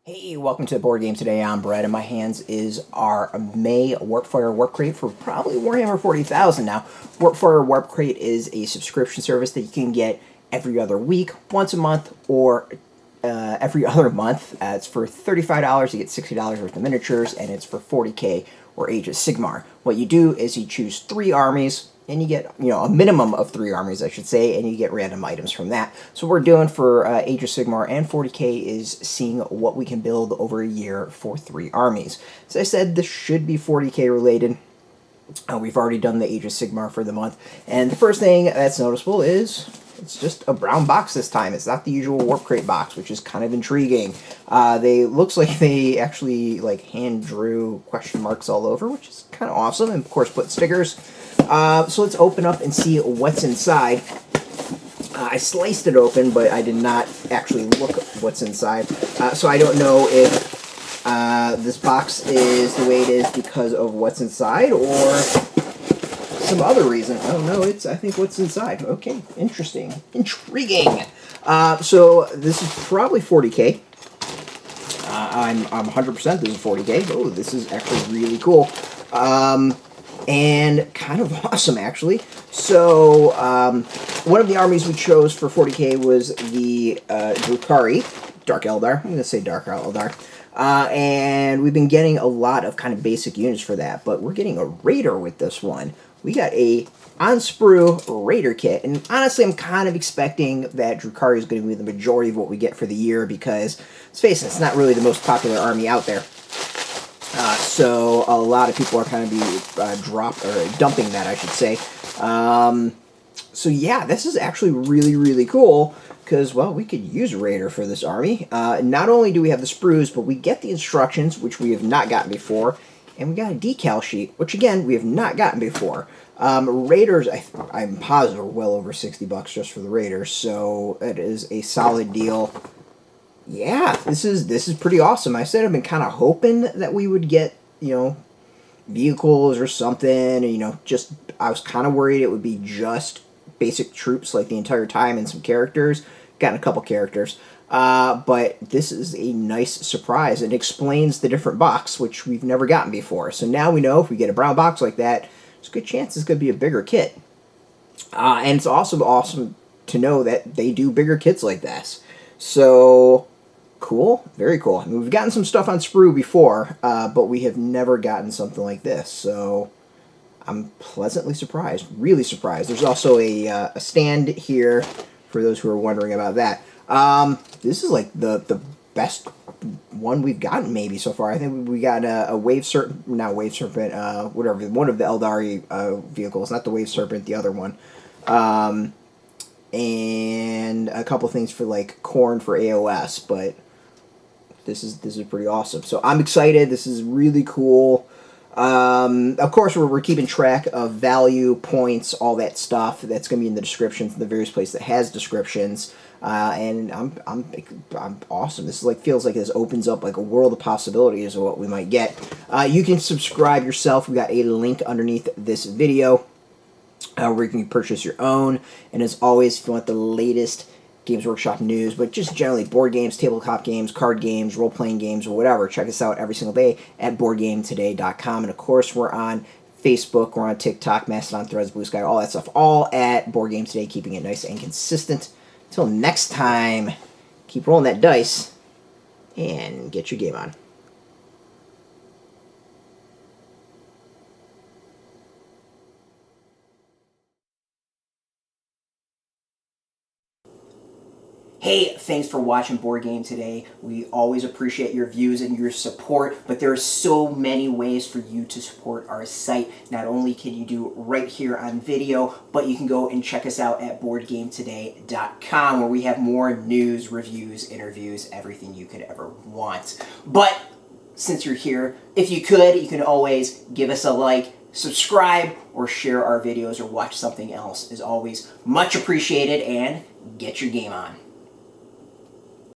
Hey, welcome to the board game today. I'm Brett, and my hands is our May Warpfire Warpcrate for probably Warhammer 40,000 now. Warpfire Warpcrate is a subscription service that you can get every other week, once a month, or every other month. It's for $35, you get $60 worth of miniatures, and it's for 40k or Age of Sigmar. What you do is you choose 3 armies, and you get, a minimum of 3 armies, I should say, and you get random items from that. So what we're doing for Age of Sigmar and 40k is seeing what we can build over a year for 3 armies. As I said, this should be 40k related. We've already done the Age of Sigmar for the month, and the first thing that's noticeable is it's just a brown box this time. It's not the usual Warpcrate box, which is kind of intriguing. Looks like they actually hand drew question marks all over, which is kind of awesome, and of course put stickers. So let's open up and see what's inside. I sliced it open, but I did not actually look at what's inside. So I don't know if this box is the way it is because of what's inside or some other reason. I don't know. I think what's inside. Okay, interesting. Intriguing. So this is probably 40k. I'm 100% this is 40k. Oh, this is actually really cool. And kind of awesome, actually. So, one of the armies we chose for 40k was the Drukhari, Dark Eldar. I'm going to say Dark Eldar. And we've been getting a lot of kind of basic units for that, but we're getting a Raider with this one. We got a on-sprue Raider kit, and honestly, I'm kind of expecting that Drukhari is going to be the majority of what we get for the year, because, let's face it, it's not really the most popular army out there. So a lot of people are kind of dumping that, I should say. So yeah, this is actually really, really cool, because, well, we could use a Raider for this army. Not only do we have the sprues, but we get the instructions, which we have not gotten before, and we got a decal sheet, which, again, we have not gotten before. Raiders, I'm positive, are well over $60 just for the Raiders, so it is a solid deal. Yeah, this is pretty awesome. I said I've been kind of hoping that we would get, vehicles or something, and, I was kind of worried it would be just basic troops like the entire time and some characters. Gotten a couple characters. But this is a nice surprise. It explains the different box, which we've never gotten before. So now we know if we get a brown box like that, there's a good chance it's going to be a bigger kit. And it's also awesome to know that they do bigger kits like this. So cool, very cool. I mean, we've gotten some stuff on sprue before, but we have never gotten something like this. So I'm pleasantly surprised, really surprised. There's also a stand here for those who are wondering about that. This is like the best one we've gotten maybe so far. I think we got a Wave Serpent, not Wave Serpent, whatever, one of the Eldari vehicles, not the Wave Serpent, the other one. And a couple things for corn for AOS, but this is pretty awesome. So I'm excited. This is really cool. Of course, we're keeping track of value, points, all that stuff. That's going to be in the descriptions, in the various places that has descriptions. And I'm awesome. This feels like this opens up a world of possibilities of what we might get. You can subscribe yourself. We got a link underneath this video where you can purchase your own. And as always, if you want the latest Games Workshop news, but just generally board games, tabletop games, card games, role-playing games, or whatever, check us out every single day at boardgametoday.com. And of course, we're on Facebook, we're on TikTok, Mastodon, Threads, Blue Sky, all that stuff, all at Board Game Today, keeping it nice and consistent. Until next time, keep rolling that dice and get your game on. Hey, thanks for watching Board Game Today. We always appreciate your views and your support, but there are so many ways for you to support our site. Not only can you do right here on video, but you can go and check us out at boardgametoday.com, where we have more news, reviews, interviews, everything you could ever want. But since you're here, if you could, you can always give us a like, subscribe, or share our videos, or watch something else. Is always much appreciated, and get your game on.